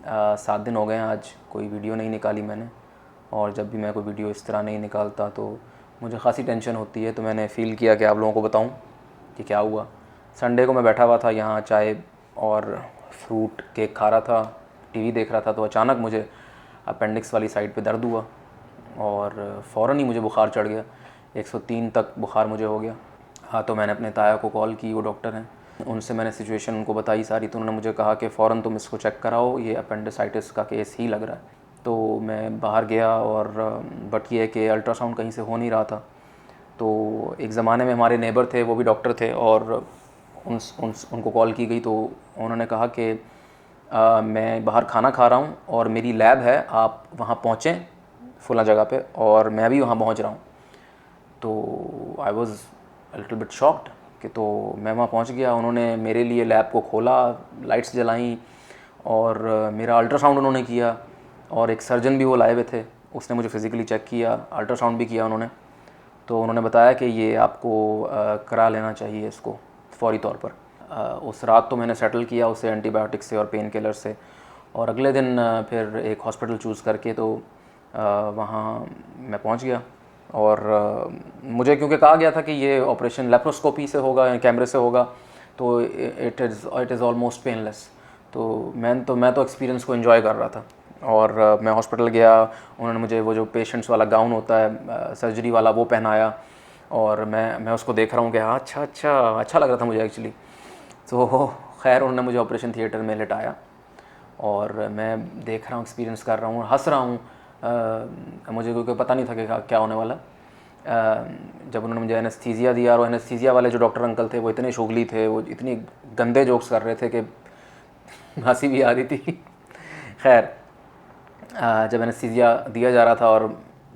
7 दिन हो गए हैं आज कोई वीडियो नहीं निकाली मैंने, और जब भी मैं कोई वीडियो इस तरह नहीं निकालता तो मुझे ख़ासी टेंशन होती है। तो मैंने फ़ील किया कि आप लोगों को बताऊं कि क्या हुआ। संडे को मैं बैठा हुआ था यहाँ, चाय और फ्रूट केक खा रहा था, टीवी देख रहा था, तो अचानक मुझे अपेंडिक्स वाली साइड पे दर्द हुआ और फ़ौरन ही मुझे बुखार चढ़ गया। 103 तक बुखार मुझे हो गया। हाँ, तो मैंने अपने ताया को कॉल की, वो डॉक्टर हैं, उनसे मैंने सिचुएशन उनको बताई सारी। तो उन्होंने मुझे कहा कि फ़ौरन तुम इसको चेक कराओ, ये अपेंडिसाइटिस का केस ही लग रहा है। तो मैं बाहर गया और बट ये है कि अल्ट्रासाउंड कहीं से हो नहीं रहा था। तो एक ज़माने में हमारे नेबर थे, वो भी डॉक्टर थे, और उनको कॉल की गई। तो उन्होंने कहा कि मैं बाहर खाना खा रहा हूँ और मेरी लैब है, आप वहाँ पहुँचें फुला जगह पे, और मैं भी वहाँ पहुँच रहा हूँ। तो I was little bit shocked कि तो मैं वहाँ पहुँच गया। उन्होंने मेरे लिए लैब को खोला, लाइट्स जलाई और मेरा अल्ट्रासाउंड उन्होंने किया, और एक सर्जन भी वो लाए हुए थे, उसने मुझे फ़िज़िकली चेक किया, अल्ट्रासाउंड भी किया उन्होंने। तो उन्होंने बताया कि ये आपको करा लेना चाहिए इसको फ़ौरी तौर पर। उस रात तो मैंने सेटल किया उसे एंटीबायोटिक से और पेन किलर से, और अगले दिन फिर एक हॉस्पिटल चूज़ करके तो वहाँ मैं पहुँच गया। और मुझे क्योंकि कहा गया था कि ये ऑपरेशन लेप्रोस्कोपी से होगा, कैमरे से होगा, तो इट इज़ ऑलमोस्ट पेनलेस। तो मैं तो एक्सपीरियंस को एंजॉय कर रहा था। और मैं हॉस्पिटल गया, उन्होंने मुझे वो जो पेशेंट्स वाला गाउन होता है सर्जरी वाला, वो पहनाया, और मैं उसको देख रहा हूँ कि हाँ अच्छा लग रहा था मुझे एक्चुअली। तो खैर उन्होंने मुझे ऑपरेशन थिएटर में लिटाया और मैं देख रहा हूँ, एक्सपीरियंस कर रहा हूँ, हंस रहा हूँ। मुझे क्योंकि पता नहीं था कि क्या होने वाला। जब उन्होंने मुझे एनेस्थीसिया दिया, और एनेस्थीसिया वाले जो डॉक्टर अंकल थे वो इतने शुगली थे, वो इतनी गंदे जोक्स कर रहे थे कि हंसी भी आ रही थी। खैर जब एनेस्थीसिया दिया जा रहा था और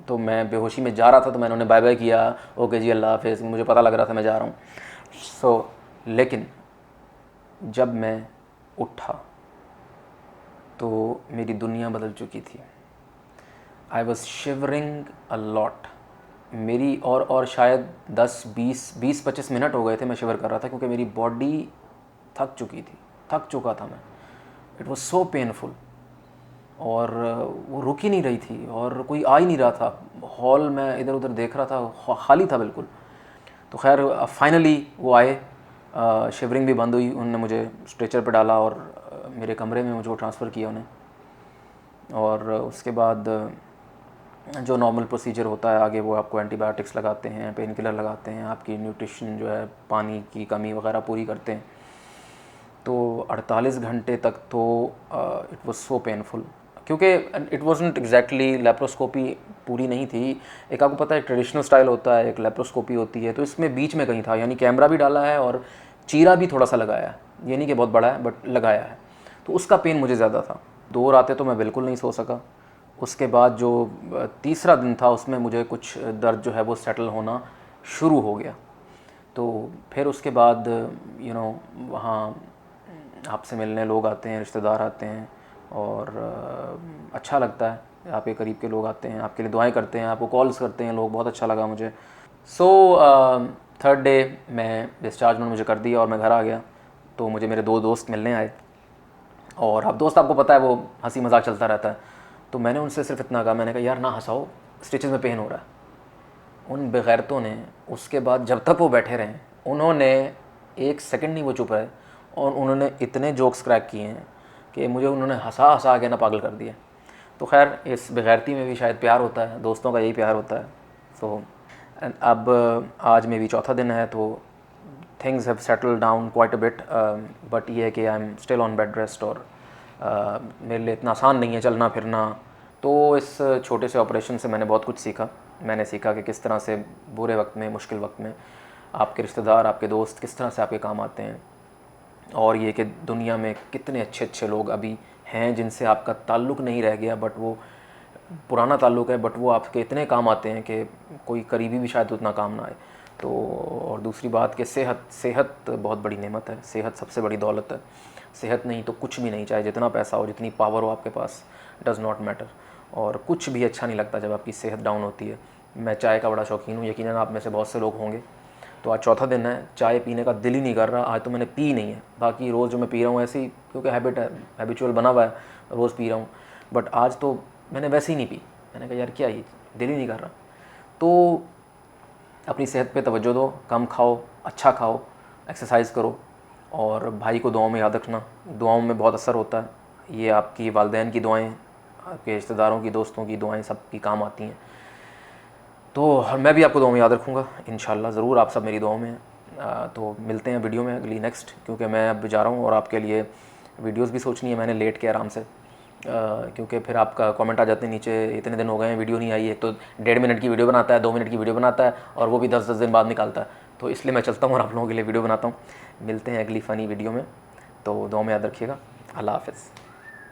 तो मैं बेहोशी में जा रहा था, तो मैंने उन्हें बाय बाय किया, ओके जी अल्लाह हाफ़िज़, मुझे पता लग रहा था मैं जा रहा हूँ। लेकिन जब मैं उठा तो मेरी दुनिया बदल चुकी थी। I was shivering a lot. मेरी और शायद 10-20-25 मिनट हो गए थे मैं शिवर कर रहा था, क्योंकि मेरी बॉडी थक चुकी थी, थक चुका था मैं। इट वॉज सो पेनफुल, और वो रुक ही नहीं रही थी और कोई आ ही नहीं रहा था। हॉल में इधर उधर देख रहा था, खाली था बिल्कुल। तो खैर फाइनली वो आए, शिवरिंग भी बंद हुई, उन्होंने मुझे स्ट्रेचर पर डाला और मेरे कमरे में मुझे ट्रांसफ़र किया उन्हें। और उसके बाद जो नॉर्मल प्रोसीजर होता है आगे, वो आपको एंटीबायोटिक्स लगाते हैं, पेन किलर लगाते हैं, आपकी न्यूट्रिशन जो है, पानी की कमी वगैरह पूरी करते हैं। तो 48 घंटे तक तो इट वाज सो पेनफुल, क्योंकि इट वाजंट एग्जैक्टली लेप्रोस्कोपी पूरी नहीं थी। एक आपको पता है ट्रेडिशनल स्टाइल होता है, एक लेप्रोस्कोपी होती है, तो इसमें बीच में कहीं था, यानी कैमरा भी डाला है और चीरा भी थोड़ा सा लगाया है, ये नहीं कि बहुत बड़ा है बट लगाया है। तो उसका पेन मुझे ज़्यादा था। 2 रातें तो मैं बिल्कुल नहीं सो सका। उसके बाद जो तीसरा दिन था, उसमें मुझे कुछ दर्द जो है वो सेटल होना शुरू हो गया। तो फिर उसके बाद वहाँ आपसे मिलने लोग आते हैं, रिश्तेदार आते हैं, और अच्छा लगता है। आपके करीब के लोग आते हैं, आपके लिए दुआएं करते हैं, आपको कॉल्स करते हैं लोग, बहुत अच्छा लगा मुझे। थर्ड डे मैं डिस्चार्ज उन्होंने मुझे कर दिया और मैं घर आ गया। तो मुझे मेरे 2 दोस्त मिलने आए, और अब दोस्त आपको पता है वो हंसी मजाक चलता रहता है। तो मैंने उनसे सिर्फ इतना कहा, मैंने कहा यार ना हंसाओ, स्टिचेस में पेन हो रहा है। उन बेगैरतों ने उसके बाद जब तक वो बैठे रहे, उन्होंने 1 सेकंड नहीं वो चुप रहे, और उन्होंने इतने जोक्स क्रैक किए हैं कि मुझे उन्होंने हंसा हंसा के ना पागल कर दिया। तो खैर इस बेगैरती में भी शायद प्यार होता है, दोस्तों का यही प्यार होता है। तो अब आज में भी चौथा दिन है, तो things have settled down quite a bit, but ये है कि I am still on bed rest, और मेरे लिए इतना आसान नहीं है चलना फिरना। तो इस छोटे से ऑपरेशन से मैंने बहुत कुछ सीखा। मैंने सीखा कि किस तरह से बुरे वक्त में, मुश्किल वक्त में आपके रिश्तेदार, आपके दोस्त किस तरह से आपके काम आते हैं, और ये कि दुनिया में कितने अच्छे अच्छे लोग अभी हैं जिनसे आपका ताल्लुक़ नहीं रह गया, बट वो पुराना ताल्लुक़ है, बट वो आपके इतने काम आते हैं कि कोई करीबी भी शायद उतना काम ना आए। तो और दूसरी बात कि सेहत बहुत बड़ी नेमत है, सेहत सबसे बड़ी दौलत है। सेहत नहीं तो कुछ भी नहीं, चाहे जितना पैसा हो, जितनी पावर हो आपके पास, डज़ नॉट मैटर। और कुछ भी अच्छा नहीं लगता जब आपकी सेहत डाउन होती है। मैं चाय का बड़ा शौकीन हूँ, यकीनन आप में से बहुत से लोग होंगे। तो आज चौथा दिन है, चाय पीने का दिल ही नहीं कर रहा। आज तो मैंने पी नहीं है, बाकी रोज़ जो मैं पी रहा हूँ ऐसे ही, क्योंकि हैबिट है, हैबिचुअल बना हुआ है, रोज़ पी रहा हूँ, बट आज तो मैंने वैसे ही नहीं पी। मैंने कहा यार क्या ही, दिल ही नहीं कर रहा। तो अपनी सेहत पे तवज्जो दो, कम खाओ, अच्छा खाओ, एक्सरसाइज करो, और भाई को दुआओं में याद रखना। दुआओं में बहुत असर होता है। ये आपकी वालिदैन की दुआएं, आपके रिश्तेदारों की, दोस्तों की दुआएं सबकी काम आती हैं। तो मैं भी आपको दुआओं में याद रखूँगा इंशाल्लाह, ज़रूर आप सब मेरी दुआओं में। तो मिलते हैं वीडियो में अगली नेक्स्ट, क्योंकि मैं अब जा रहा हूँ और आपके लिए वीडियोस भी सोचनी है मैंने लेट के आराम से, क्योंकि फिर आपका कमेंट आ जाते हैं नीचे, इतने दिन हो गए हैं वीडियो नहीं आई है। तो 1.5 मिनट की वीडियो बनाता है, 2 मिनट की वीडियो बनाता है, और वो भी 10-10 दिन बाद निकालता है। तो इसलिए मैं चलता हूँ और आप लोगों के लिए वीडियो बनाता हूँ। मिलते हैं अगली फ़नी वीडियो में, तो दुआ में याद रखिएगा। अल्लाह हाफ़िज़।